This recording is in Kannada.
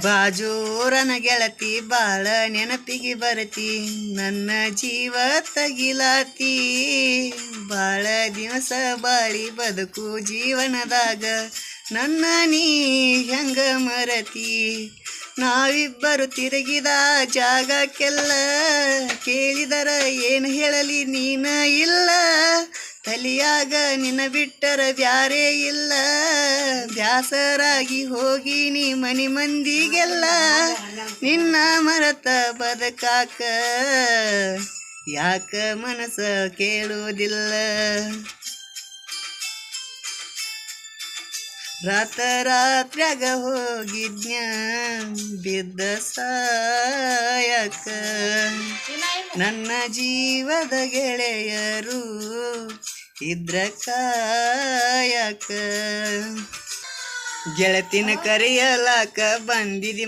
ಬಾಜೂರನ ಗೆಳತಿ ಬಾಳ ನೆನಪಿಗೆ ಬರತಿ, ನನ್ನ ಜೀವ ತಗಿಲಾತಿ. ಬಾಳ ದಿವಸ ಬಾಳಿ ಬದುಕು ಜೀವನದಾಗ ನನ್ನ ನೀ ಹೆಂಗ ಮರತಿ. ನಾವಿಬ್ಬರು ತಿರುಗಿದ ಜಾಗಕ್ಕೆಲ್ಲ ಕೇಳಿದರ ಏನು ಹೇಳಲಿ ನೀನ ಇಲ್ಲ. ತಲಿಯಾಗ ನಿನ್ನ ಬಿಟ್ಟರ ಬ್ಯಾರೆ ಇಲ್ಲ. ಬ್ಯಾಸರಾಗಿ ಹೋಗಿನಿ ಮನಿ ಮಂದಿಗೆಲ್ಲ, ನಿನ್ನ ಮರತ ಬದಕಾಕ ಯಾಕ ಮನಸ ಕೇಳುವುದಿಲ್ಲ. ರಾತ್ರ್ಯಾಗ ಹೋಗಿದ್ನ್ಯ ಬಿದ್ದ ಸಾಯಕ, ನನ್ನ ಜೀವದ ಗೆಳೆಯರು ಇದ್ರ ಕಾಯಕ. ಗೆಳತಿನ ಕರೆಯಲಾಕ ಬಂದಿದಿ